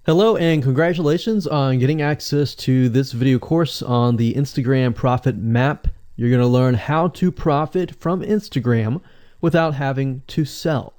Hello and congratulations on getting access to this video course on the Instagram Profit Map. You're going to learn how to profit from Instagram without having to sell.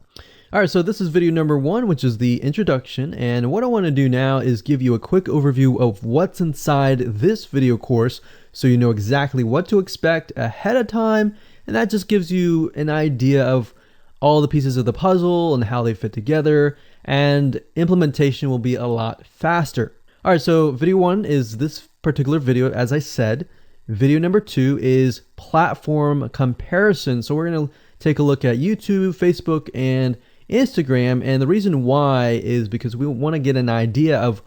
All right, so this is video number 1, which is the introduction. And what I want to do now is give you a quick overview of what's inside this video course so you know exactly what to expect ahead of time. And that just gives you an idea of all the pieces of the puzzle and how they fit together, and implementation will be a lot faster. All right, so video 1 is this particular video, as I said. Video number 2 is platform comparison. So we're going to take a look at YouTube, Facebook, and Instagram. And the reason why is because we want to get an idea of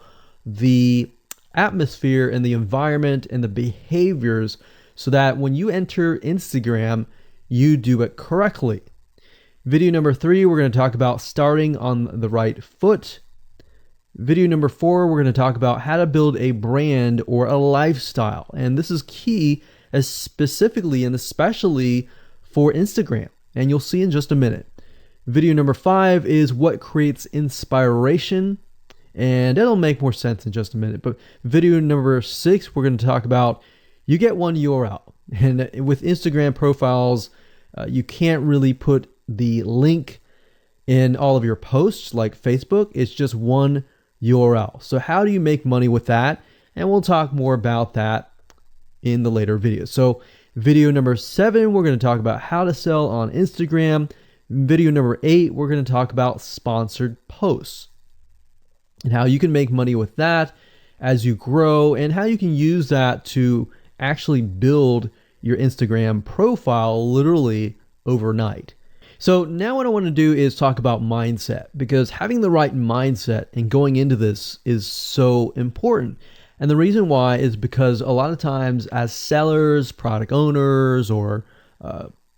the atmosphere and the environment and the behaviors so that when you enter Instagram, you do it correctly. Video number 3, we're going to talk about starting on the right foot. Video number 4, we're going to talk about how to build a brand or a lifestyle. And this is key, as specifically and especially for Instagram. And you'll see in just a minute. Video number 5 is what creates inspiration. And it'll make more sense in just a minute. But video number 6, we're going to talk about you get one URL. And with Instagram profiles, you can't really put the link in all of your posts like Facebook. It's just one URL. So how do you make money with that? And we'll talk more about that in the later videos. So video number 7, we're going to talk about how to sell on Instagram. Video number 8, we're going to talk about sponsored posts and how you can make money with that as you grow, and how you can use that to actually build your Instagram profile literally overnight. So now what I want to do is talk about mindset, because having the right mindset and going into this is so important. And the reason why is because a lot of times as sellers, product owners, or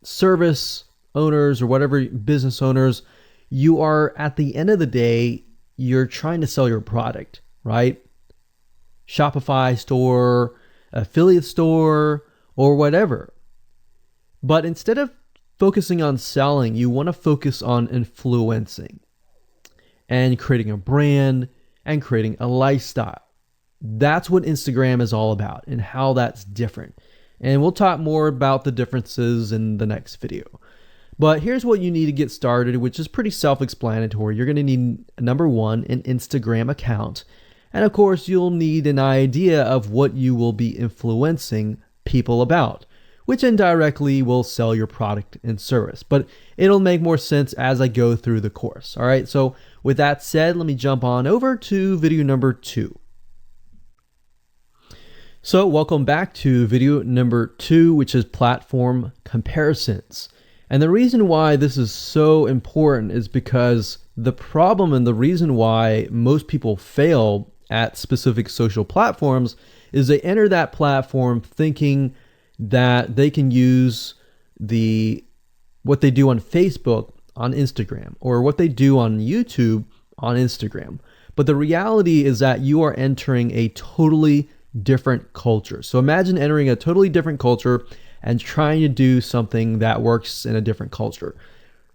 service owners, or whatever, business owners, you are, at the end of the day, you're trying to sell your product, right? Shopify store, affiliate store, or whatever. But instead of focusing on selling, you want to focus on influencing and creating a brand and creating a lifestyle. That's what Instagram is all about and how that's different. And we'll talk more about the differences in the next video. But here's what you need to get started, which is pretty self-explanatory. You're going to need, number 1, an Instagram account. And of course, you'll need an idea of what you will be influencing people about, which indirectly will sell your product and service. But it'll make more sense as I go through the course. All right, so with that said, let me jump on over to video number 2. So welcome back to video number 2, which is platform comparisons. And the reason why this is so important is because the problem and the reason why most people fail at specific social platforms is they enter that platform thinking that they can use what they do on Facebook on Instagram, or what they do on YouTube on Instagram. But the reality is that you are entering a totally different culture. So imagine entering a totally different culture and trying to do something that works in a different culture.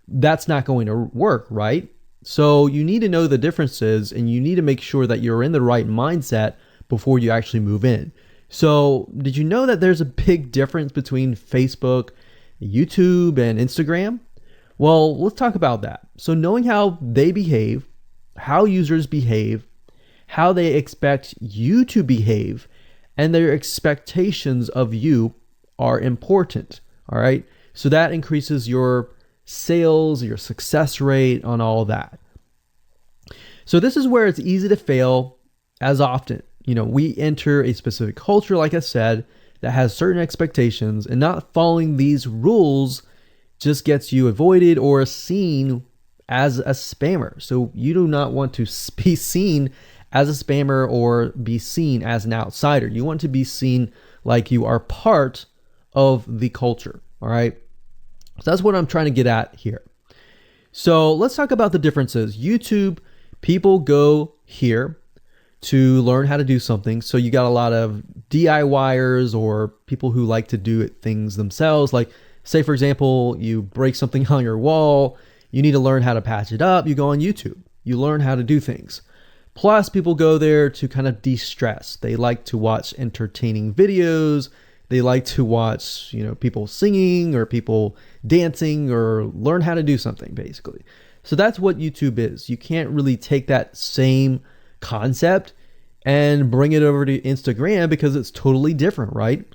That's not going to work, right? So you need to know the differences, and you need to make sure that you're in the right mindset before you actually move in. So did you know that there's a big difference between Facebook, YouTube, and Instagram? Well, let's talk about that. So knowing how they behave, how users behave, how they expect you to behave, and their expectations of you are important, all right? So that increases your sales, your success rate on all that. So this is where it's easy to fail as often. You know, we enter a specific culture, like I said, that has certain expectations, and not following these rules just gets you avoided or seen as a spammer. So you do not want to be seen as a spammer or be seen as an outsider. You want to be seen like you are part of the culture, all right? So that's what I'm trying to get at here. So let's talk about the differences. YouTube, people go here to learn how to do something. So you got a lot of DIYers, or people who like to do things themselves. Like, say for example, you break something on your wall, you need to learn how to patch it up. You go on YouTube, you learn how to do things. Plus, people go there to kind of de-stress. They like to watch entertaining videos. They like to watch, people singing or people dancing or learn how to do something, basically. So that's what YouTube is. You can't really take that same concept and bring it over to Instagram because it's totally different, right?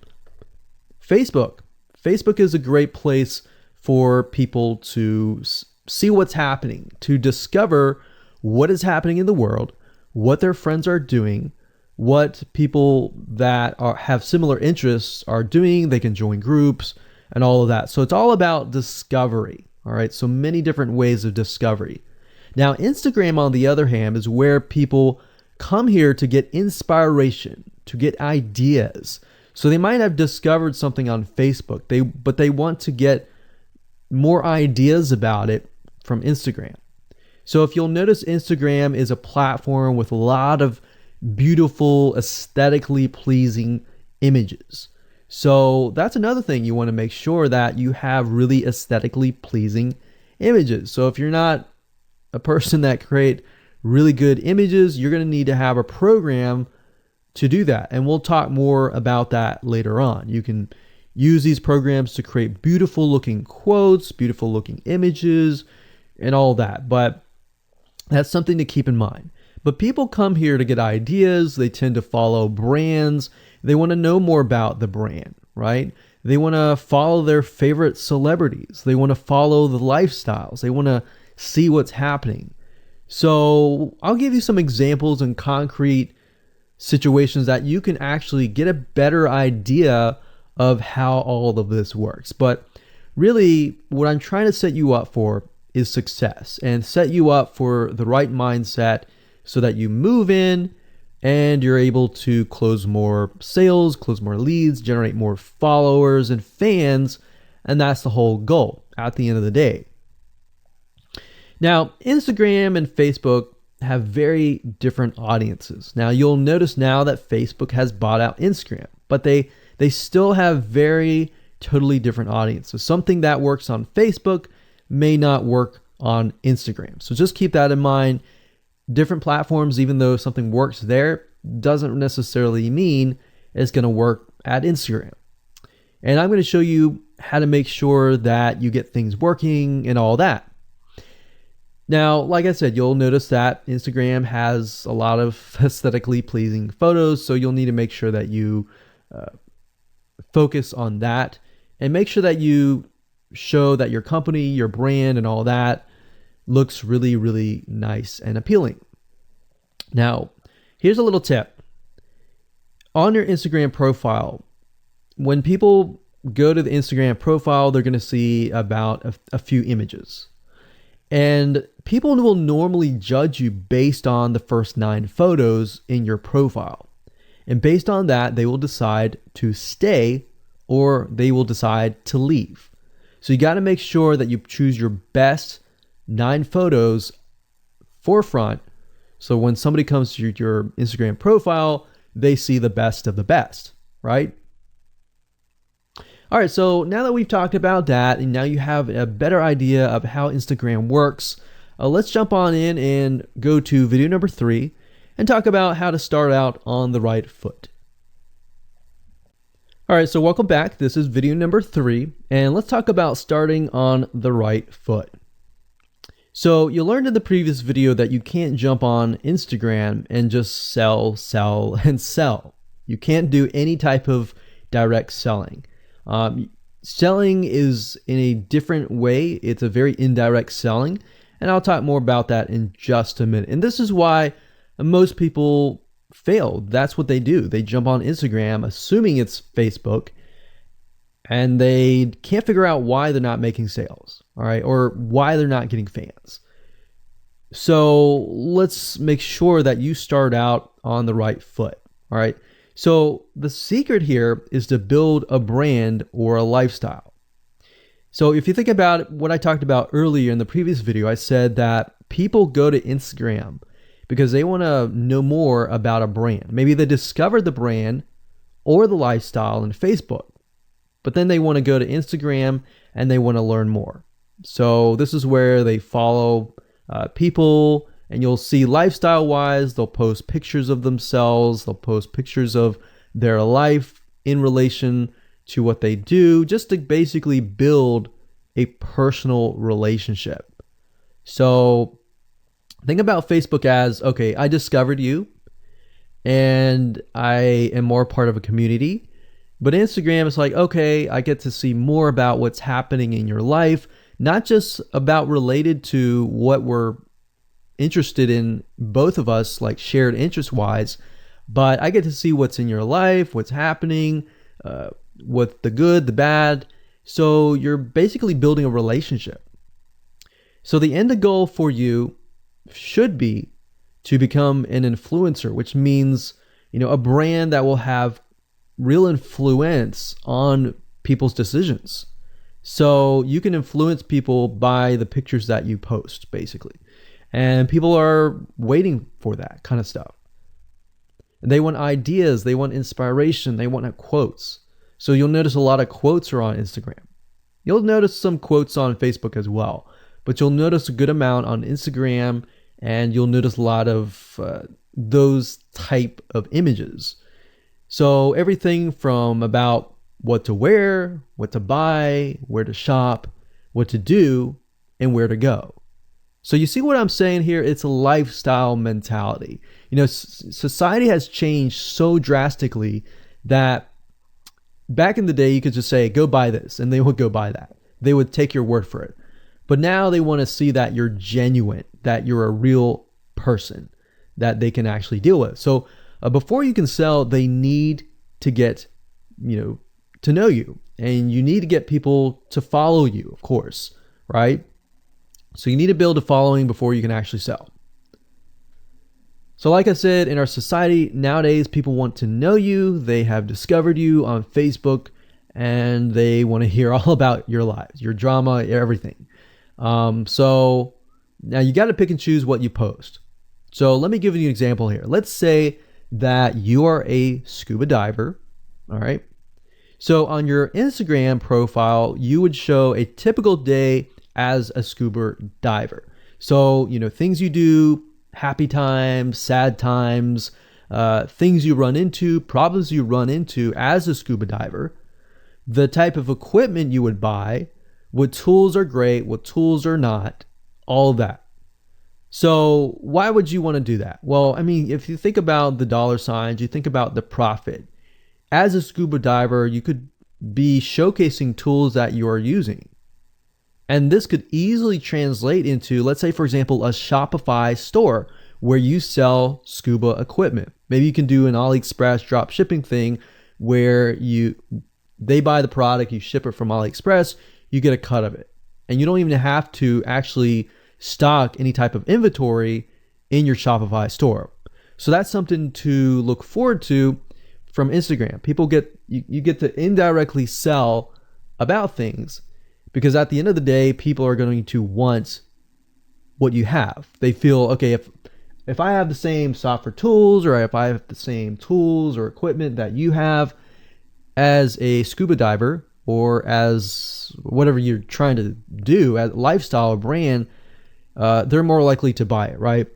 Facebook. Facebook is a great place for people to see what's happening, to discover what is happening in the world, what their friends are doing, what people that have similar interests are doing. They can join groups and all of that. So it's all about discovery. All right. So many different ways of discovery. Now, Instagram, on the other hand, is where people come here to get inspiration, to get ideas. So they might have discovered something on Facebook, but they want to get more ideas about it from Instagram. So if you'll notice, Instagram is a platform with a lot of beautiful, aesthetically pleasing images. So that's another thing. You want to make sure that you have really aesthetically pleasing images. So if you're not a person that create really good images, you're going to need to have a program to do that. And we'll talk more about that later on. You can use these programs to create beautiful looking quotes, beautiful looking images, and all that. But that's something to keep in mind. But people come here to get ideas. They tend to follow brands. They want to know more about the brand, right? They want to follow their favorite celebrities. They want to follow the lifestyles. They want to see what's happening. So I'll give you some examples and concrete situations that you can actually get a better idea of how all of this works. But really, what I'm trying to set you up for is success, and set you up for the right mindset so that you move in and you're able to close more sales, close more leads, generate more followers and fans. And that's the whole goal at the end of the day. Now, Instagram and Facebook have very different audiences. Now, you'll notice now that Facebook has bought out Instagram, but they still have very totally different audiences. Something that works on Facebook may not work on Instagram. So just keep that in mind. Different platforms, even though something works there, doesn't necessarily mean it's going to work at Instagram. And I'm going to show you how to make sure that you get things working and all that. Now, like I said, you'll notice that Instagram has a lot of aesthetically pleasing photos, so you'll need to make sure that you focus on that and make sure that you show that your company, your brand, and all that looks really, really nice and appealing. Now, here's a little tip. On your Instagram profile, when people go to the Instagram profile, they're going to see about a few images. And people will normally judge you based on the first 9 photos in your profile. And based on that, they will decide to stay or they will decide to leave. So you got to make sure that you choose your best 9 photos forefront. So when somebody comes to your Instagram profile, they see the best of the best, right? All right, so now that we've talked about that, and now you have a better idea of how Instagram works, let's jump on in and go to video number 3 and talk about how to start out on the right foot. All right, so welcome back. This is video number 3, and let's talk about starting on the right foot. So you learned in the previous video that you can't jump on Instagram and just sell, and sell. You can't do any type of direct selling. Selling is in a different way. It's a very indirect selling, and I'll talk more about that in just a minute. And this is why most people fail. That's what they do. They jump on Instagram assuming it's Facebook, and they can't figure out why they're not making sales, all right, or why they're not getting fans. So let's make sure that you start out on the right foot, all right? So the secret here is to build a brand or a lifestyle. So if you think about what I talked about earlier in the previous video, I said that people go to Instagram because they want to know more about a brand. Maybe they discovered the brand or the lifestyle in Facebook, but then they want to go to Instagram and they want to learn more. So this is where they follow people And you'll see lifestyle wise, they'll post pictures of themselves, they'll post pictures of their life in relation to what they do, just to basically build a personal relationship. So think about Facebook as, okay, I discovered you and I am more part of a community. But Instagram is like, okay, I get to see more about what's happening in your life, not just about related to what we're interested in, both of us, like shared interest wise, but I get to see what's in your life, what's happening, what the good, the bad. So you're basically building a relationship. So the end goal for you should be to become an influencer, which means, a brand that will have real influence on people's decisions. So you can influence people by the pictures that you post, basically. And people are waiting for that kind of stuff. They want ideas, they want inspiration, they want quotes. So you'll notice a lot of quotes are on Instagram. You'll notice some quotes on Facebook as well, but you'll notice a good amount on Instagram, and you'll notice a lot of those type of images. So everything from about what to wear, what to buy, where to shop, what to do, and where to go. So you see what I'm saying here? It's a lifestyle mentality. Society has changed so drastically that back in the day, you could just say, go buy this, and they would go buy that. They would take your word for it. But now they want to see that you're genuine, that you're a real person that they can actually deal with. So before you can sell, they need to get, to know you, and you need to get people to follow you, of course, right? So you need to build a following before you can actually sell. So like I said, in our society nowadays, people want to know you. They have discovered you on Facebook, and they want to hear all about your lives, your drama, everything. So now you got to pick and choose what you post. So let me give you an example here. Let's say that you are a scuba diver. All right. So on your Instagram profile, you would show a typical day as a scuba diver. So, things you do, happy times, sad times, things you run into, problems you run into as a scuba diver, the type of equipment you would buy, what tools are great, what tools are not, all of that. So why would you want to do that? Well, if you think about the dollar signs, you think about the profit. As a scuba diver, you could be showcasing tools that you are using. And this could easily translate into, let's say, for example, a Shopify store where you sell scuba equipment. Maybe you can do an AliExpress drop shipping thing where they buy the product, you ship it from AliExpress, you get a cut of it. And you don't even have to actually stock any type of inventory in your Shopify store. So that's something to look forward to from Instagram. You get to indirectly sell about things, because at the end of the day, people are going to want what you have. They feel, okay, if I have the same software tools, or if I have the same tools or equipment that you have as a scuba diver, or as whatever you're trying to do, as lifestyle or brand, they're more likely to buy it, right?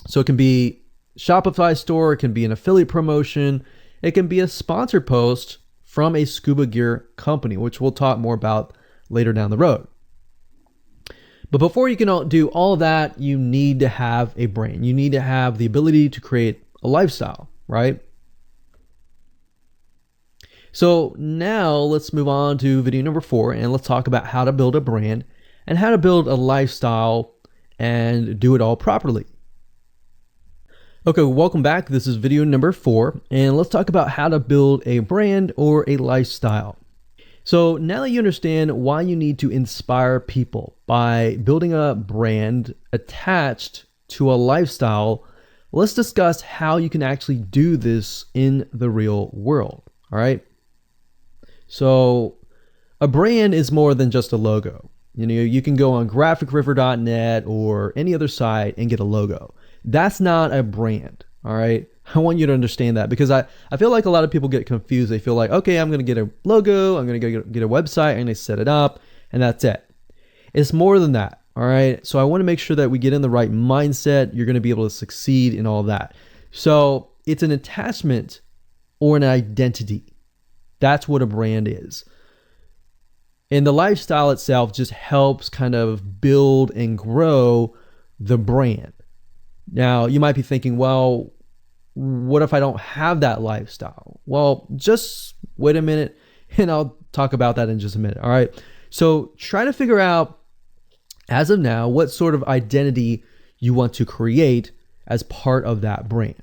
So it can be Shopify store, it can be an affiliate promotion, it can be a sponsored post from a scuba gear company, which we'll talk more about later down the road. But before you can do all of that, you need to have a brand. You need to have the ability to create a lifestyle, right? So now let's move on to video number 4, and let's talk about how to build a brand and how to build a lifestyle and do it all properly. Okay, welcome back. This is video number 4, and let's talk about how to build a brand or a lifestyle. So now that you understand why you need to inspire people by building a brand attached to a lifestyle, let's discuss how you can actually do this in the real world. All right. So a brand is more than just a logo. You can go on graphicriver.net or any other site and get a logo. That's not a brand. All right. I want you to understand that, because I feel like a lot of people get confused. They feel like, okay, I'm going to get a logo, I'm going to get a website, and they set it up, and that's it. It's more than that. All right. So I want to make sure that we get in the right mindset. You're going to be able to succeed in all of that. So it's an attachment or an identity. That's what a brand is. And the lifestyle itself just helps kind of build and grow the brand. Now, you might be thinking, well, what if I don't have that lifestyle? Well, just wait a minute and I'll talk about that in just a minute. All right. So try to figure out, as of now, what sort of identity you want to create as part of that brand.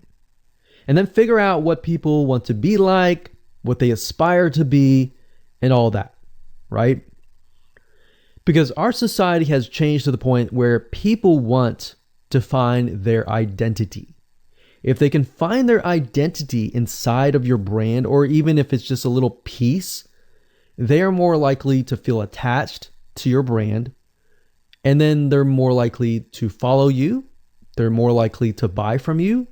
And then figure out what people want to be like, what they aspire to be, and all that, right? Because our society has changed to the point where people want to find their identity. If they can find their identity inside of your brand, or even if it's just a little piece, they are more likely to feel attached to your brand. And then they're more likely to follow you. They're more likely to buy from you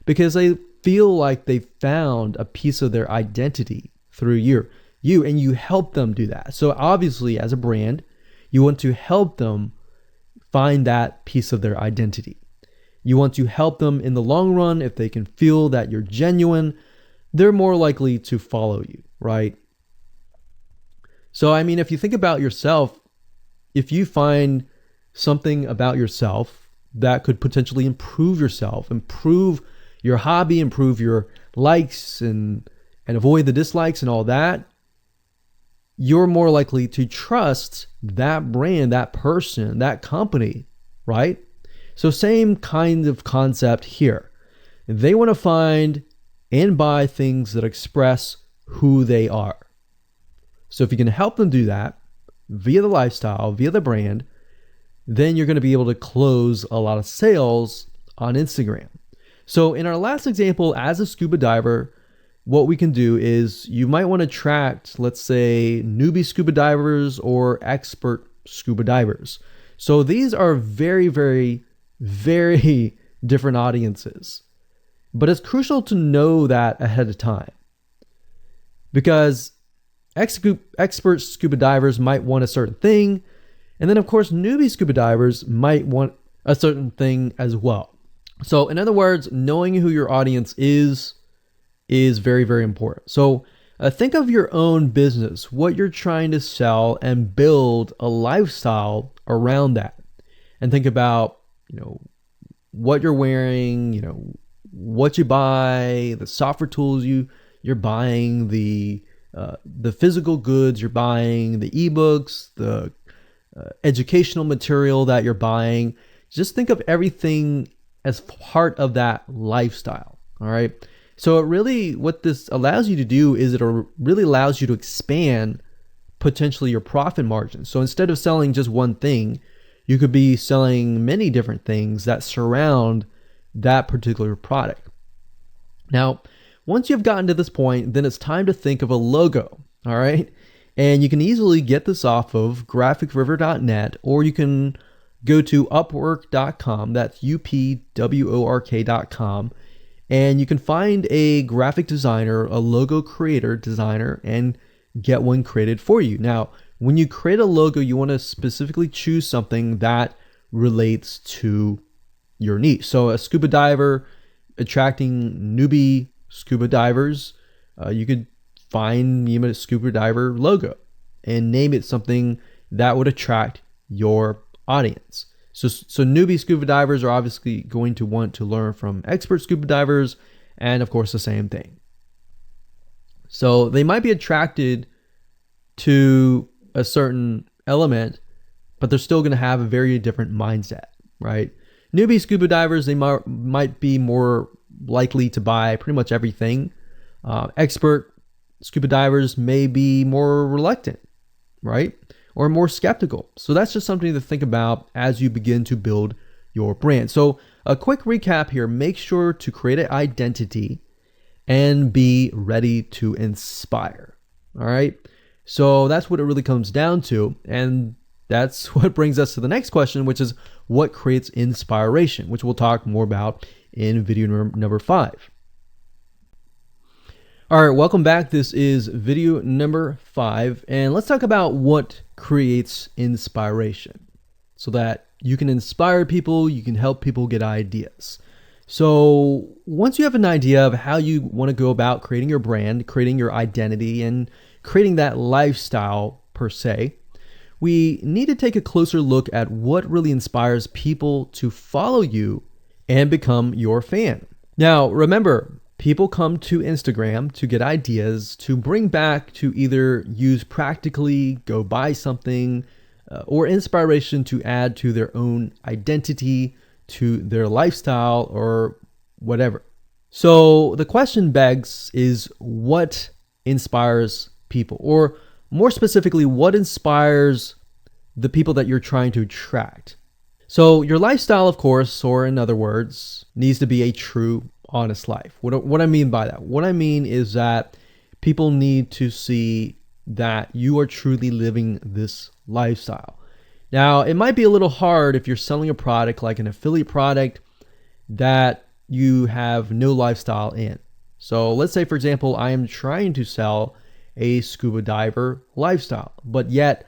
because they feel like they found a piece of their identity through you, and you help them do that. So obviously, as a brand, you want to help them find that piece of their identity. You want to help them in the long run. If they can feel that you're genuine, they're more likely to follow you, right? So, I mean, if you think about yourself, if you find something about yourself that could potentially improve yourself, improve your hobby, improve your likes, and avoid the dislikes and all that, you're more likely to trust that brand, that person, that company, right? So same kind of concept here. They want to find and buy things that express who they are. So if you can help them do that via the lifestyle, via the brand, then you're going to be able to close a lot of sales on Instagram. So in our last example, as a scuba diver, what we can do is you might want to attract, let's say, newbie scuba divers or expert scuba divers. So these are very, very, very different audiences. But it's crucial to know that ahead of time, because expert scuba divers might want a certain thing. And then, of course, newbie scuba divers might want a certain thing as well. So in other words, knowing who your audience is very, very important. So think of your own business, what you're trying to sell, and build a lifestyle around that. And think about, what you're wearing, what you buy, the software tools you're buying, the physical goods you're buying, the ebooks, the educational material that you're buying. Just think of everything as part of that lifestyle. All right. So what this allows you to do is it really allows you to expand potentially your profit margin. So instead of selling just one thing, you could be selling many different things that surround that particular product. Now, once you've gotten to this point, then it's time to think of a logo. All right. And you can easily get this off of graphicriver.net, or you can go to upwork.com. That's upwork.com. And you can find a graphic designer, a logo creator, designer, and get one created for you. Now, when you create a logo, you want to specifically choose something that relates to your niche. So a scuba diver attracting newbie scuba divers, you could find a scuba diver logo and name it something that would attract your audience. So newbie scuba divers are obviously going to want to learn from expert scuba divers, and of course the same thing. So they might be attracted to a certain element, but they're still going to have a very different mindset, right? Newbie scuba divers, they might be more likely to buy pretty much everything. Expert scuba divers may be more reluctant, right? Or more skeptical. So that's just something to think about as you begin to build your brand. So a quick recap here: make sure to create an identity and be ready to inspire. All right. So that's what it really comes down to. And that's what brings us to the next question, which is what creates inspiration, which we'll talk more about in video number 5. All right, welcome back. This is video number 5, and let's talk about what creates inspiration so that you can inspire people, you can help people get ideas. So once you have an idea of how you want to go about creating your brand, creating your identity, and creating that lifestyle per se, we need to take a closer look at what really inspires people to follow you and become your fan. Now, remember, people come to Instagram to get ideas to bring back to either use practically, go buy something, or inspiration to add to their own identity, to their lifestyle, or whatever. So the question begs is, what inspires people? Or more specifically, what inspires the people that you're trying to attract? So your lifestyle, of course, or in other words, needs to be a true, honest life. What I mean by that? What I mean is that people need to see that you are truly living this lifestyle. Now, it might be a little hard if you're selling a product like an affiliate product that you have no lifestyle in. So let's say, for example, I am trying to sell a scuba diver lifestyle, but yet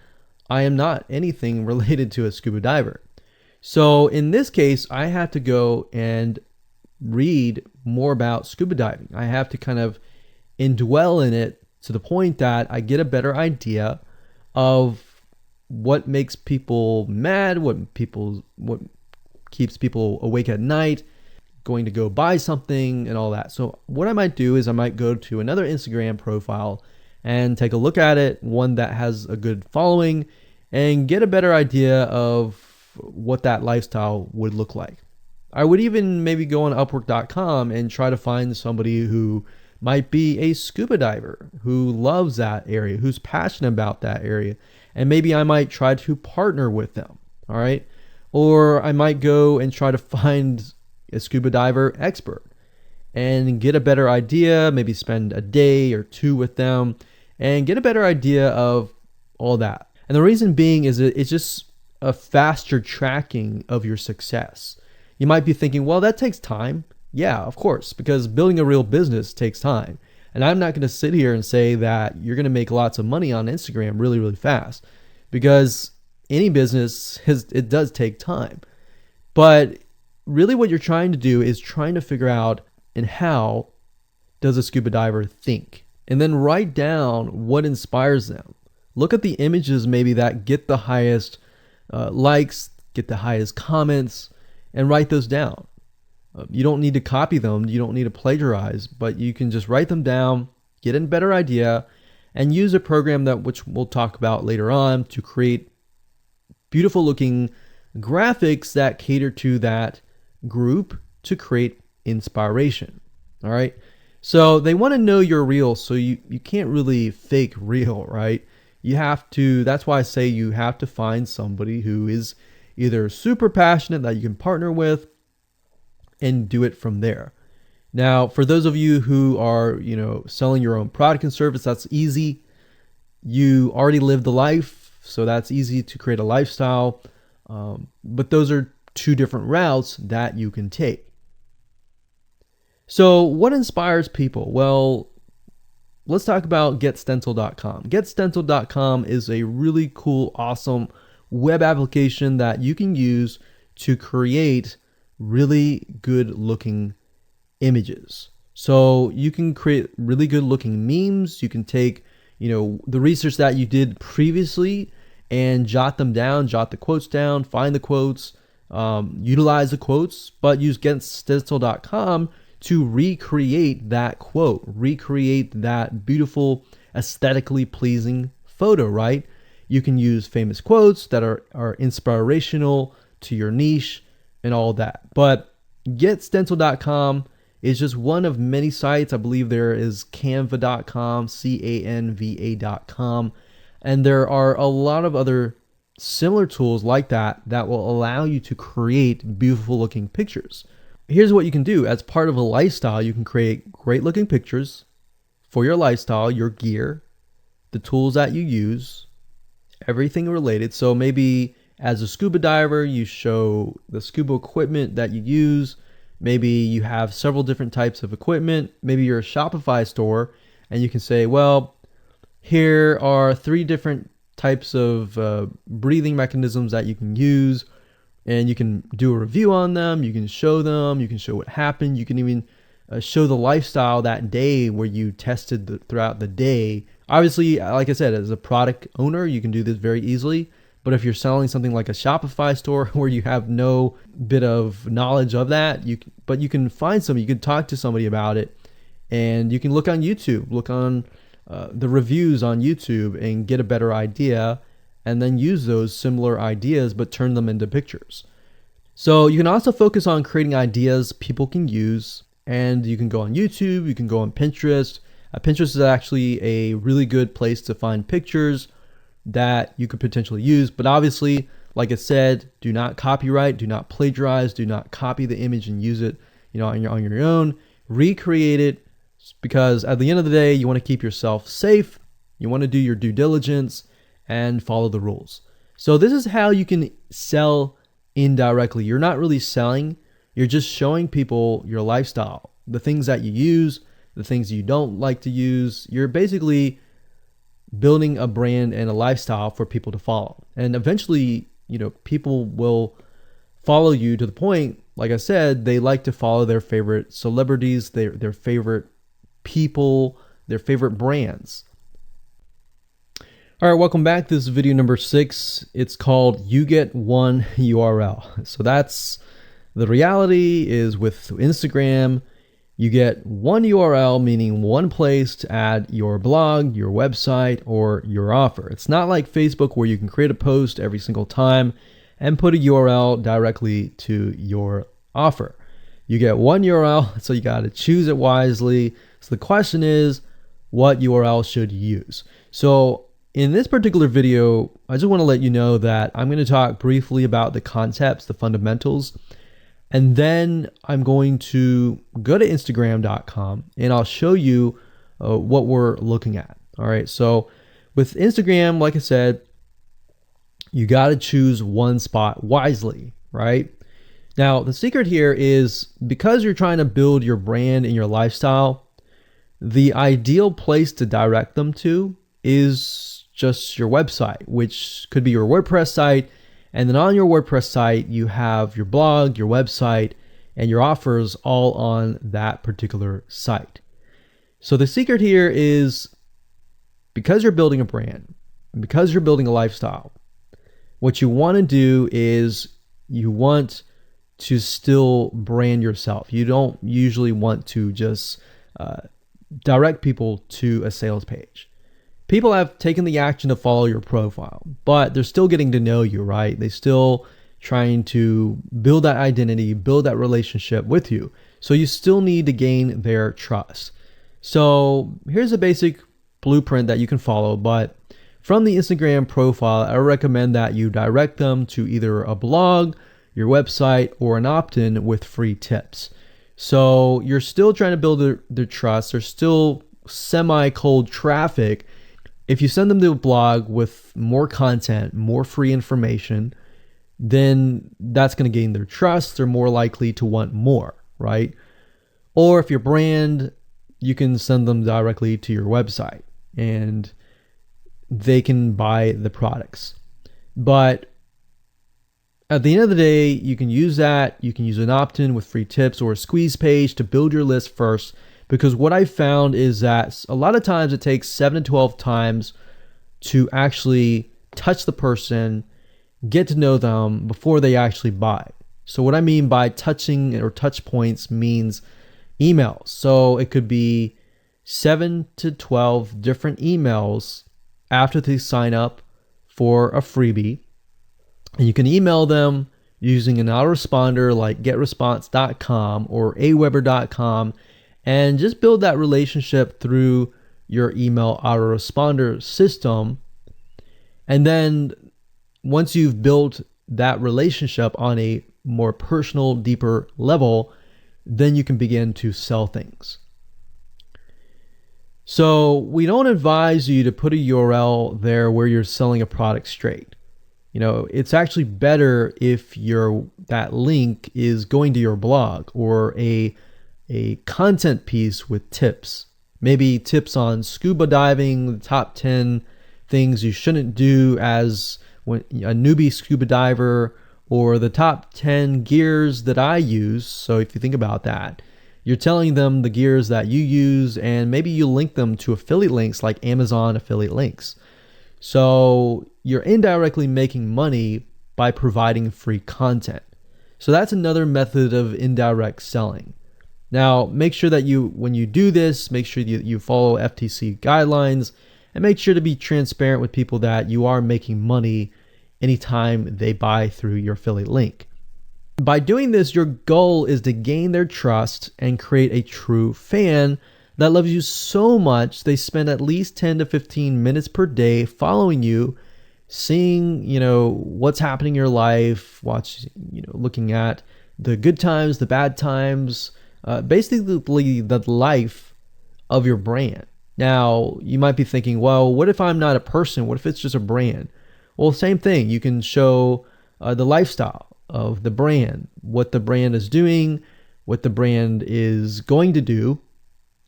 I am not anything related to a scuba diver. So in this case, I have to go and read more about scuba diving. I have to kind of indwell in it to the point that I get a better idea of what makes people mad, what keeps people awake at night, going to go buy something and all that. So what I might do is I might go to another Instagram profile and take a look at it, one that has a good following, and get a better idea of what that lifestyle would look like. I would even maybe go on Upwork.com and try to find somebody who might be a scuba diver, who loves that area, who's passionate about that area. And maybe I might try to partner with them, all right? Or I might go and try to find a scuba diver expert and get a better idea, maybe spend a day or two with them and get a better idea of all that. And the reason being is it's just a faster tracking of your success. You might be thinking, well, that takes time. Yeah, of course, because building a real business takes time. And I'm not going to sit here and say that you're going to make lots of money on Instagram really, really fast, because any business it does take time. But really what you're trying to do is trying to figure out, and how does a scuba diver think? And then write down what inspires them. Look at the images maybe that get the highest likes, get the highest comments, and write those down. You don't need to copy them. You don't need to plagiarize, but you can just write them down, get a better idea, and use a program that which we'll talk about later on to create beautiful looking graphics that cater to that group to create inspiration. All right. So they want to know you're real. So you can't really fake real, right? You have to, that's why I say you have to find somebody who is either super passionate that you can partner with and do it from there. Now, for those of you who are, selling your own product and service, that's easy. You already live the life, so that's easy to create a lifestyle. But those are two different routes that you can take. So what inspires people? Well, let's talk about getstencil.com. Getstencil.com is a really cool, awesome web application that you can use to create really good looking images. So you can create really good looking memes. You can take, the research that you did previously and jot them down, jot the quotes down, find the quotes, utilize the quotes, but use getstencil.com to recreate that quote, recreate that beautiful, aesthetically pleasing photo, right? You can use famous quotes that are inspirational to your niche and all that. But getstencil.com is just one of many sites. I believe there is canva.com, canva.com, and there are a lot of other similar tools like that that will allow you to create beautiful looking pictures. Here's what you can do. As part of a lifestyle, you can create great looking pictures for your lifestyle, your gear, the tools that you use, everything related. So maybe as a scuba diver, you show the scuba equipment that you use. Maybe you have several different types of equipment. Maybe you're a Shopify store and you can say, well, here are 3 different types of breathing mechanisms that you can use and you can do a review on them. You can show them. You can show what happened. You can even show the lifestyle that day where you tested throughout the day. Obviously, like I said, as a product owner, you can do this very easily. But if you're selling something like a Shopify store where you have no bit of knowledge of that, you can find somebody, you can talk to somebody about it, and you can look on YouTube, look on the reviews on YouTube and get a better idea, and then use those similar ideas but turn them into pictures. So you can also focus on creating ideas people can use, and you can go on YouTube, you can go on Pinterest. Pinterest is actually a really good place to find pictures that you could potentially use, but obviously, like I said, do not copyright, do not plagiarize, do not copy the image and use it, on your own. Recreate it, because at the end of the day, you want to keep yourself safe. You want to do your due diligence and follow the rules. So this is how you can sell indirectly. You're not really selling, you're just showing people your lifestyle, the things that you use, the things you don't like to use. You're basically building a brand and a lifestyle for people to follow. And eventually, people will follow you to the point, like I said, they like to follow their favorite celebrities, their favorite people, their favorite brands. All right, welcome back. This is video number 6. It's called You Get One URL. So that's the reality is with Instagram, you get one URL, meaning one place to add your blog, your website, or your offer. It's not like Facebook where you can create a post every single time and put a URL directly to your offer. You get one URL, so you got to choose it wisely. So the question is, what URL should you use? So in this particular video, I just want to let you know that I'm going to talk briefly about the concepts, the fundamentals, and then I'm going to go to Instagram.com and I'll show you what we're looking at. All right. So with Instagram, like I said, you got to choose one spot wisely, right? Now, the secret here is because you're trying to build your brand and your lifestyle, the ideal place to direct them to is just your website, which could be your WordPress site. And then on your WordPress site, you have your blog, your website, and your offers all on that particular site. So the secret here is because you're building a brand, because you're building a lifestyle, what you want to do is you want to still brand yourself. You don't usually want to just direct people to a sales page. People have taken the action to follow your profile, but they're still getting to know you, right? They're still trying to build that identity, build that relationship with you. So you still need to gain their trust. So here's a basic blueprint that you can follow, but from the Instagram profile, I recommend that you direct them to either a blog, your website, or an opt-in with free tips. So you're still trying to build their trust. There's still semi-cold traffic. If you send them to a blog with more content, more free information, then that's going to gain their trust. They're more likely to want more, right? Or if your brand, you can send them directly to your website and they can buy the products. But at the end of the day, you can use that. You can use an opt-in with free tips or a squeeze page to build your list first. Because what I found is that a lot of times it takes 7 to 12 times to actually touch the person, get to know them before they actually buy. So what I mean by touching or touch points means emails. So it could be 7 to 12 different emails after they sign up for a freebie. And you can email them using an autoresponder like getresponse.com or aweber.com. And just build that relationship through your email autoresponder system. And then once you've built that relationship on a more personal, deeper level, then you can begin to sell things. So we don't advise you to put a URL there where you're selling a product straight. It's actually better if that link is going to your blog or a content piece with tips, maybe tips on scuba diving, the top 10 things you shouldn't do as a newbie scuba diver, or the top 10 gears that I use. So if you think about that, you're telling them the gears that you use, and maybe you link them to affiliate links like Amazon affiliate links. So you're indirectly making money by providing free content. So that's another method of indirect selling. Now, make sure that when you do this, make sure you follow FTC guidelines, and make sure to be transparent with people that you are making money anytime they buy through your affiliate link. By doing this, your goal is to gain their trust and create a true fan that loves you so much they spend at least 10 to 15 minutes per day following you, seeing, what's happening in your life, looking at the good times, the bad times, basically the life of your brand. Now, you might be thinking, well, what if I'm not a person? What if it's just a brand? Well, same thing. You can show the lifestyle of the brand, what the brand is doing, what the brand is going to do,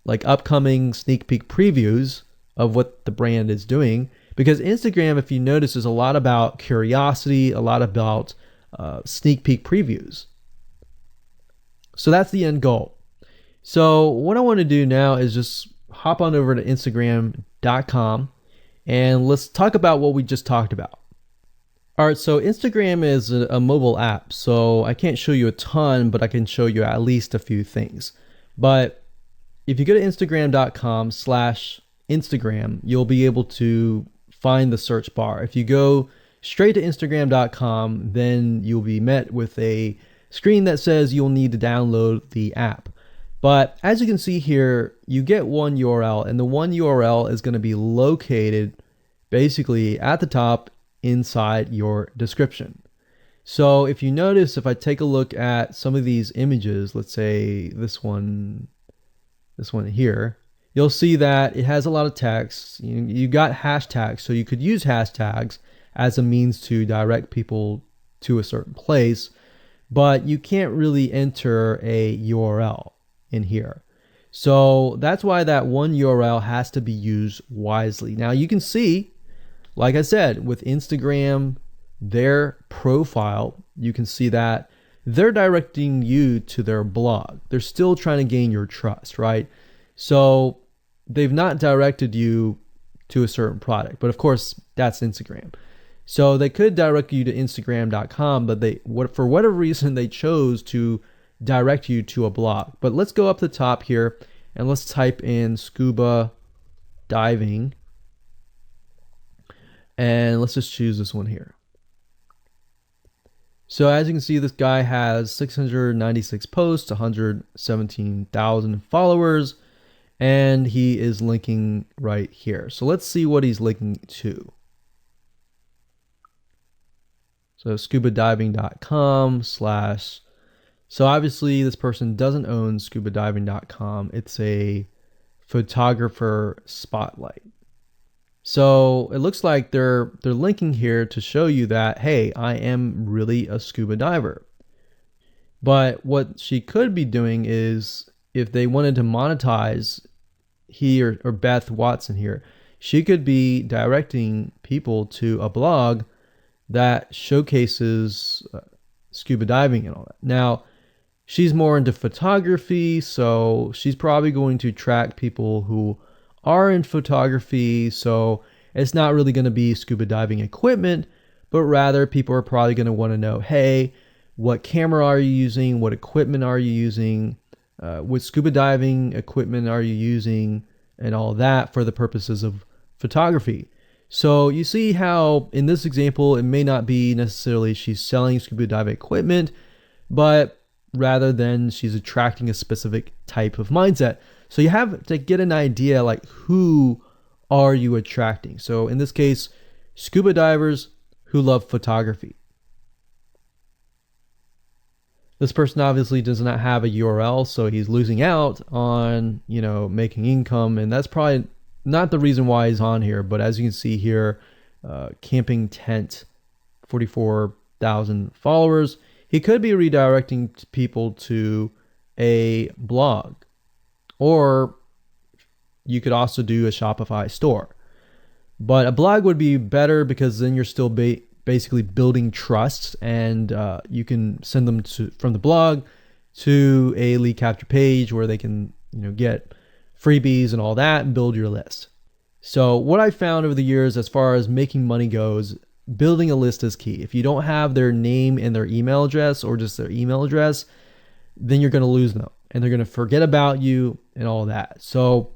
like upcoming sneak peek previews of what the brand is doing. Because Instagram, if you notice, is a lot about curiosity, a lot about sneak peek previews. So that's the end goal. So what I want to do now is just hop on over to Instagram.com and let's talk about what we just talked about. All right, so Instagram is a mobile app, so I can't show you a ton, but I can show you at least a few things. But if you go to Instagram.com/Instagram, you'll be able to find the search bar. If you go straight to Instagram.com, then you'll be met with a screen that says you'll need to download the app. But as you can see here, you get one URL, and the one URL is going to be located basically at the top inside your description. So if you notice, if I take a look at some of these images, let's say this one here, you'll see that it has a lot of text. You got hashtags, so you could use hashtags as a means to direct people to a certain place, but you can't really enter a URL in here. So that's why that one URL has to be used wisely. Now you can see, like I said, with Instagram, their profile, you can see that they're directing you to their blog. They're still trying to gain your trust, right? So they've not directed you to a certain product, but of course that's Instagram. So they could direct you to Instagram.com, but for whatever reason they chose to direct you to a blog. But let's go up the top here and let's type in scuba diving. And let's just choose this one here. So as you can see, this guy has 696 posts, 117,000 followers, and he is linking right here. So let's see what he's linking to. So scubadiving.com/. So obviously this person doesn't own scubadiving.com. It's a photographer spotlight. So it looks like they're linking here to show you that, hey, I am really a scuba diver. But what she could be doing is, if they wanted to monetize he or Beth Watson here, she could be directing people to a blog that showcases scuba diving and all that. Now, she's more into photography, so she's probably going to track people who are in photography, so it's not really going to be scuba diving equipment, but rather people are probably going to want to know, hey, what camera are you using? What equipment are you using? What scuba diving equipment are you using? And all that for the purposes of photography. So you see how in this example, it may not be necessarily she's selling scuba diving equipment, but rather than she's attracting a specific type of mindset. So you have to get an idea, like, who are you attracting? So in this case, scuba divers who love photography. This person obviously does not have a URL, so he's losing out on, making income, and that's probably not the reason why he's on here. But as you can see here, camping tent, 44,000 followers. He could be redirecting people to a blog, or you could also do a Shopify store. But a blog would be better because then you're still basically building trusts, and you can send them from the blog to a lead capture page where they can get freebies and all that and build your list. So what I found over the years as far as making money goes, building a list is key. If you don't have their name and their email address, or just their email address, then you're going to lose them and they're going to forget about you and all that. So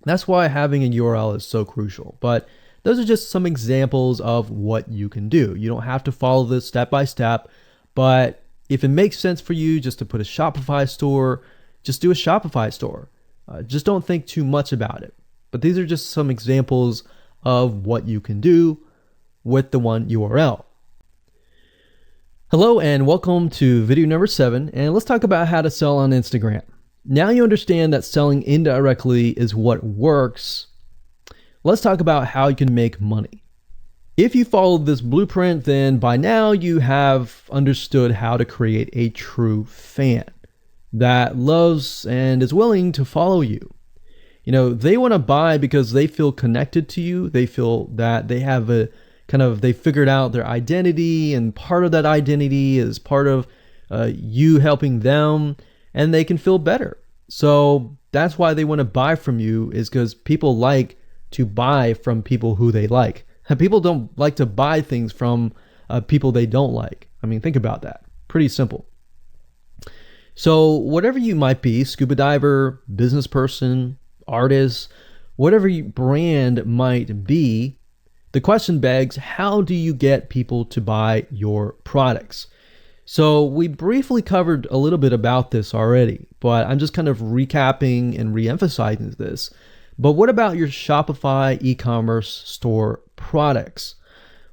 that's why having a URL is so crucial. But those are just some examples of what you can do. You don't have to follow this step by step, but if it makes sense for you just to put a Shopify store, just do a Shopify store. Just don't think too much about it. But these are just some examples of what you can do with the one URL. Hello and welcome to video number 7, and let's talk about how to sell on Instagram. Now you understand that selling indirectly is what works. Let's talk about how you can make money. If you followed this blueprint, then by now you have understood how to create a true fan that loves and is willing to follow you. They want to buy because they feel connected to you. They feel that they have they figured out their identity, and part of that identity is part of you helping them, and they can feel better. So that's why they want to buy from you, is because people like to buy from people who they like. And people don't like to buy things from people they don't like. I mean, think about that. Pretty simple. So whatever you might be, scuba diver, business person, artist, whatever your brand might be, the question begs, how do you get people to buy your products? So we briefly covered a little bit about this already, but I'm just kind of recapping and re-emphasizing this. But what about your Shopify e-commerce store products?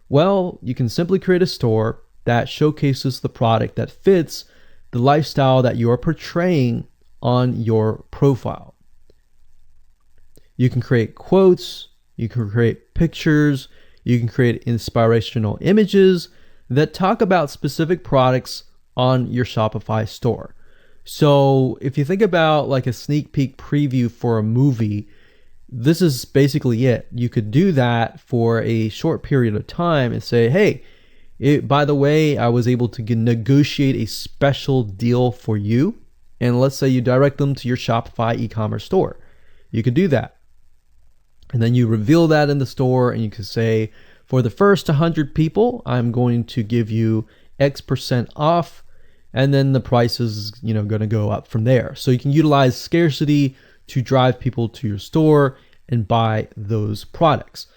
Well, you can simply create a store that showcases the product that fits the lifestyle that you're portraying on your profile. You can create quotes, you can create pictures, you can create inspirational images that talk about specific products on your Shopify store. So if you think about like a sneak peek preview for a movie, this is basically it. You could do that for a short period of time and say, hey, by the way, I was able to negotiate a special deal for you. And let's say you direct them to your Shopify e-commerce store. You could do that. And then you reveal that in the store, and you can say, for the first 100 people, I'm going to give you X% off, and then the price is going to go up from there. So you can utilize scarcity to drive people to your store and buy those products.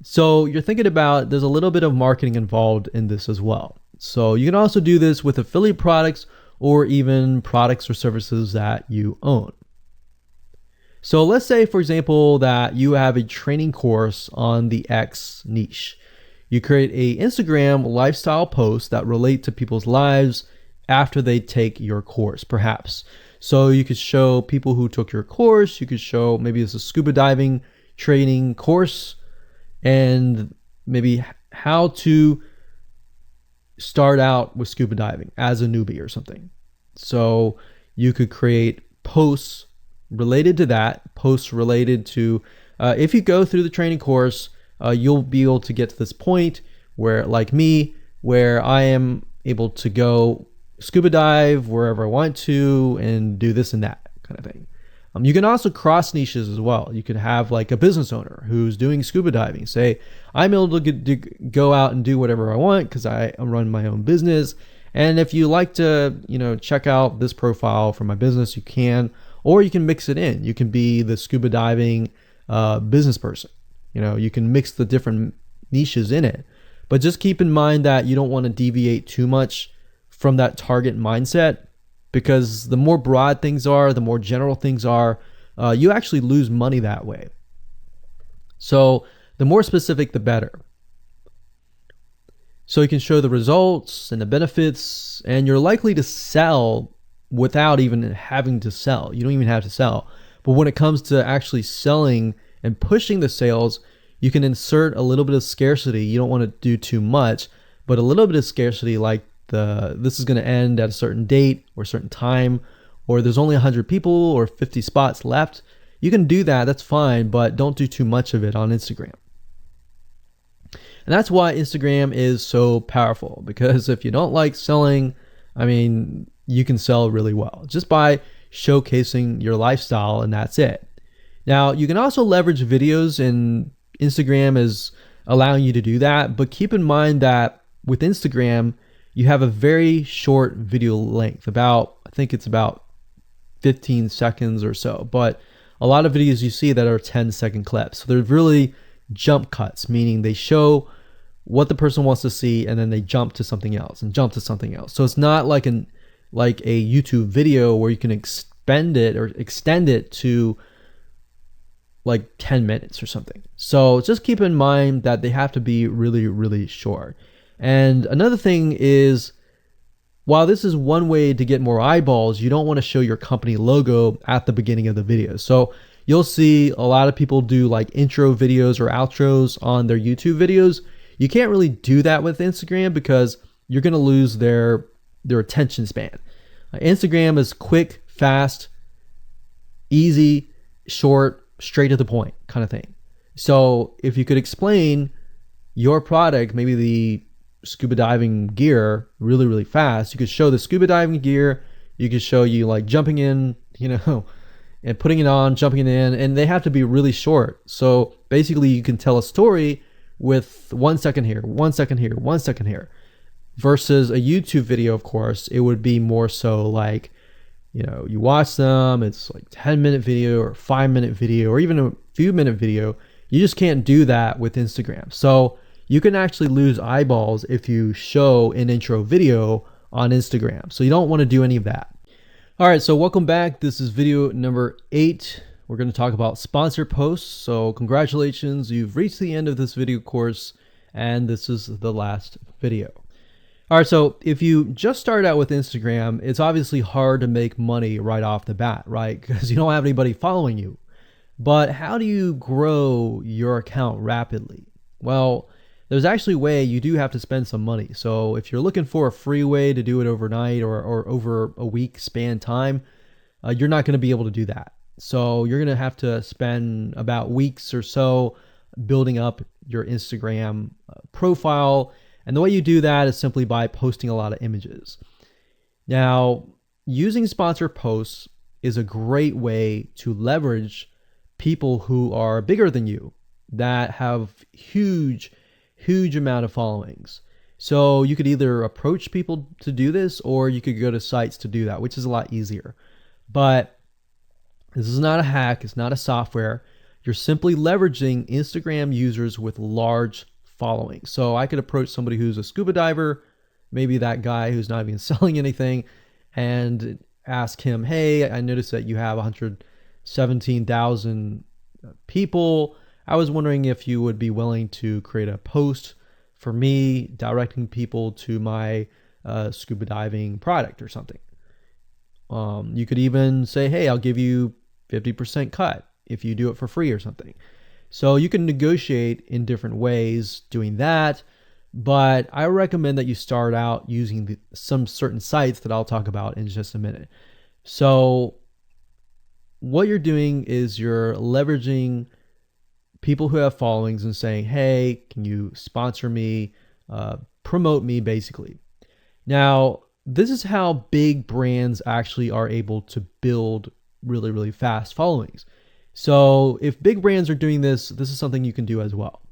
So you're thinking about, there's a little bit of marketing involved in this as well. So you can also do this with affiliate products or even products or services that you own. So let's say, for example, that you have a training course on the X niche. You create a Instagram lifestyle post that relate to people's lives after they take your course, perhaps. So you could show people who took your course, you could show maybe it's a scuba diving training course, and maybe how to start out with scuba diving as a newbie or something. So you could create posts related to that, posts related to, if you go through the training course, you'll be able to get to this point where, like me, where I am able to go scuba dive wherever I want to and do this and that kind of thing. You can also cross niches as well. You could have like a business owner who's doing scuba diving. Say, I'm able to go out and do whatever I want because I run my own business. And if you like to, check out this profile for my business, you can. Or you can mix it in. You can be the scuba diving business person. You can mix the different niches in it. But just keep in mind that you don't want to deviate too much from that target mindset, because the more broad things are, the more general things are, you actually lose money that way. So the more specific, the better. So you can show the results and the benefits, and you're likely to sell without even having to sell. You don't even have to sell. But when it comes to actually selling and pushing the sales, you can insert a little bit of scarcity. You don't want to do too much, but a little bit of scarcity, like this is going to end at a certain date or a certain time, or there's only 100 people or 50 spots left. You can do that, that's fine, but don't do too much of it on Instagram. And that's why Instagram is so powerful, because if you don't like selling, I mean, you can sell really well just by showcasing your lifestyle, and that's it. Now, you can also leverage videos, and Instagram is allowing you to do that, but keep in mind that with Instagram, you have a very short video length, I think it's about 15 seconds or so, but a lot of videos you see that are 10-second clips. So they're really jump cuts, meaning they show what the person wants to see and then they jump to something else and jump to something else. So it's not like a YouTube video where you can extend it to like 10 minutes or something. So just keep in mind that they have to be really, really short. And another thing is, while this is one way to get more eyeballs, you don't want to show your company logo at the beginning of the video. So you'll see a lot of people do like intro videos or outros on their YouTube videos. You can't really do that with Instagram because you're going to lose their attention span. Instagram is quick, fast, easy, short, straight to the point kind of thing. So if you could explain your product, maybe the scuba diving gear, really, really fast, you could show the scuba diving gear, you could show you like jumping in, and putting it on, jumping it in, and they have to be really short. So basically you can tell a story with 1 second here, 1 second here, 1 second here, versus a YouTube video. Of course, it would be more so like, you watch them, it's like 10-minute video or 5-minute video or even a few minute video. You just can't do that with Instagram. So you can actually lose eyeballs if you show an intro video on Instagram. So you don't want to do any of that. All right, so welcome back. This is video number 8. We're going to talk about sponsored posts. So congratulations, you've reached the end of this video course, and this is the last video. All right, so if you just started out with Instagram, it's obviously hard to make money right off the bat, right? Because you don't have anybody following you. But how do you grow your account rapidly? Well, there's actually a way. You do have to spend some money. So if you're looking for a free way to do it overnight or over a week span time, you're not going to be able to do that. So you're going to have to spend about weeks or so building up your Instagram profile. And the way you do that is simply by posting a lot of images. Now, using sponsored posts is a great way to leverage people who are bigger than you, that have huge amount of followings. So you could either approach people to do this, or you could go to sites to do that, which is a lot easier. But this is not a hack. It's not a software. You're simply leveraging Instagram users with large followings. So I could approach somebody who's a scuba diver, maybe that guy who's not even selling anything, and ask him, hey, I noticed that you have 117,000 people. I was wondering if you would be willing to create a post for me directing people to my scuba diving product or something. You could even say, hey, I'll give you 50% cut if you do it for free or something. So you can negotiate in different ways doing that, but I recommend that you start out using some certain sites that I'll talk about in just a minute. So what you're doing is you're leveraging people who have followings and saying, hey, can you sponsor me, promote me, basically. Now, this is how big brands actually are able to build really, really fast followings. So if big brands are doing this, this is something you can do as well.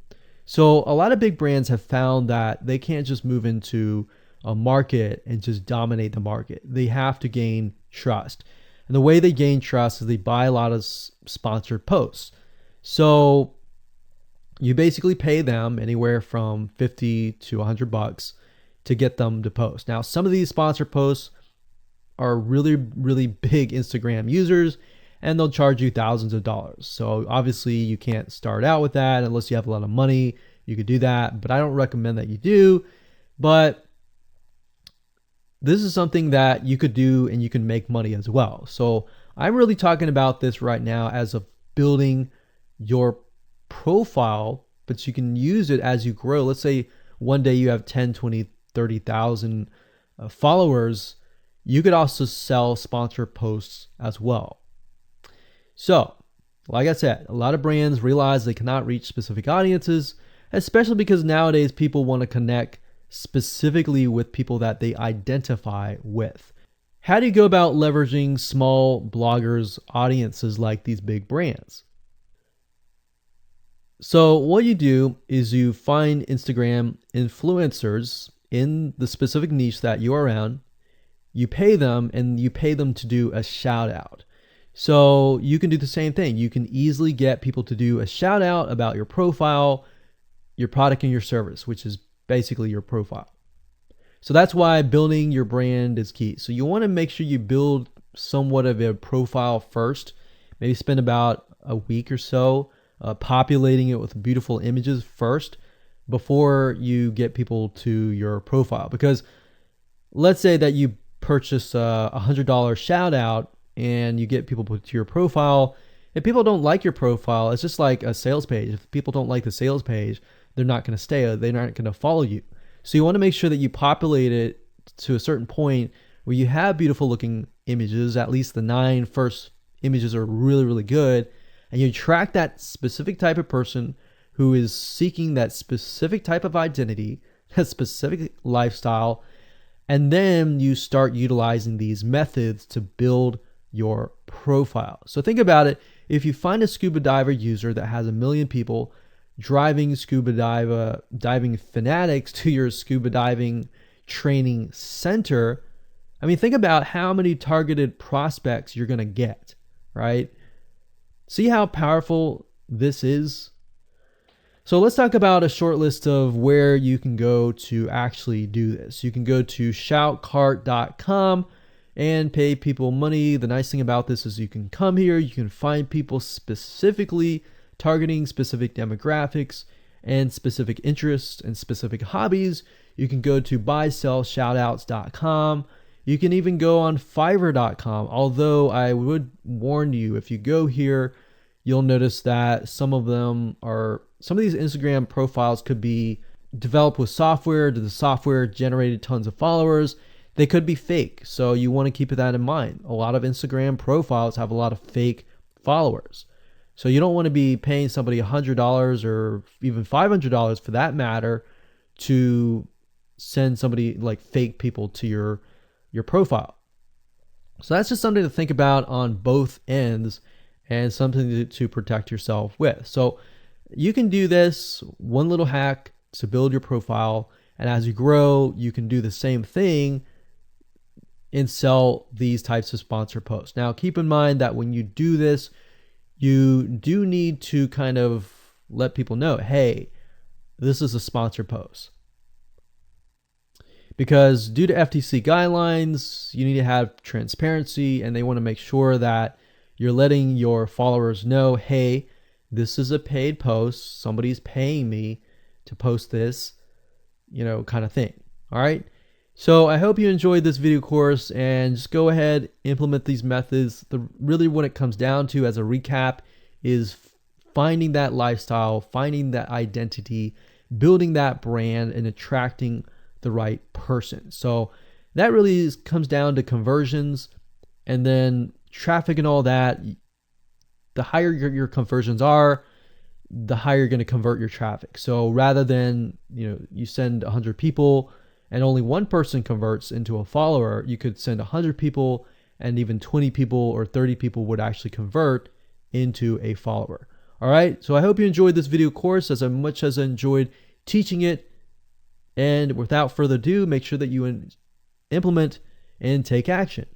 So a lot of big brands have found that they can't just move into a market and just dominate the market. They have to gain trust. And the way they gain trust is they buy a lot of sponsored posts. So you basically pay them anywhere from $50 to $100 to get them to post. Now, some of these sponsored posts are really, really big Instagram users, and they'll charge you thousands of dollars. So obviously you can't start out with that unless you have a lot of money. You could do that, but I don't recommend that you do. But this is something that you could do and you can make money as well. So I'm really talking about this right now as of building your profile, but you can use it as you grow. Let's say one day you have 10, 20, 30,000 followers. You could also sell sponsored posts as well. So, like I said, a lot of brands realize they cannot reach specific audiences, especially because nowadays people want to connect specifically with people that they identify with. How do you go about leveraging small bloggers' audiences like these big brands? So what you do is you find Instagram influencers in the specific niche that you are around. You pay them, and you pay them to do a shout out. So you can do the same thing. You can easily get people to do a shout out about your profile, your product, and your service, which is basically your profile. So that's why building your brand is key. So you want to make sure you build somewhat of a profile first. Maybe spend about a week or so populating it with beautiful images first before you get people to your profile. Because let's say that you purchase a $100 shout out and you get people to your profile. If people don't like your profile, it's just like a sales page. If people don't like the sales page, they're not going to stay. They're not going to follow you. So you want to make sure that you populate it to a certain point where you have beautiful looking images. At least the 9 first images are really, really good. And you attract that specific type of person who is seeking that specific type of identity, that specific lifestyle. And then you start utilizing these methods to build your profile. So think about it. If you find a scuba diver user that has 1 million people driving scuba diving fanatics to your scuba diving training center, I mean, think about how many targeted prospects you're going to get, right? See how powerful this is? So let's talk about a short list of where you can go to actually do this. You can go to shoutcart.com and pay people money. The nice thing about this is you can come here, you can find people specifically targeting specific demographics and specific interests and specific hobbies. You can go to buysellshoutouts.com. You can even go on fiverr.com. Although I would warn you, if you go here, you'll notice that some of these Instagram profiles could be developed with software. The software generated tons of followers. They could be fake. So you want to keep that in mind. A lot of Instagram profiles have a lot of fake followers. So you don't want to be paying somebody $100 or even $500 for that matter to send somebody like fake people to your profile. So that's just something to think about on both ends and something to protect yourself with. So you can do this one little hack to build your profile. And as you grow, you can do the same thing and sell these types of sponsor posts. Now, keep in mind that when you do this, you do need to kind of let people know, hey, this is a sponsor post. Because due to FTC guidelines, you need to have transparency, and they want to make sure that you're letting your followers know, hey, this is a paid post. Somebody's paying me to post this, kind of thing. All right. So I hope you enjoyed this video course, and just go ahead, implement these methods. Really what it comes down to as a recap is finding that lifestyle, finding that identity, building that brand, and attracting the right person. So that really comes down to conversions, and then traffic and all that. The higher your conversions are, the higher you're going to convert your traffic. So rather than, you send 100 people and only one person converts into a follower, you could send 100 people and even 20 people or 30 people would actually convert into a follower. All right. So I hope you enjoyed this video course as much as I enjoyed teaching it. And without further ado, make sure that you implement and take action.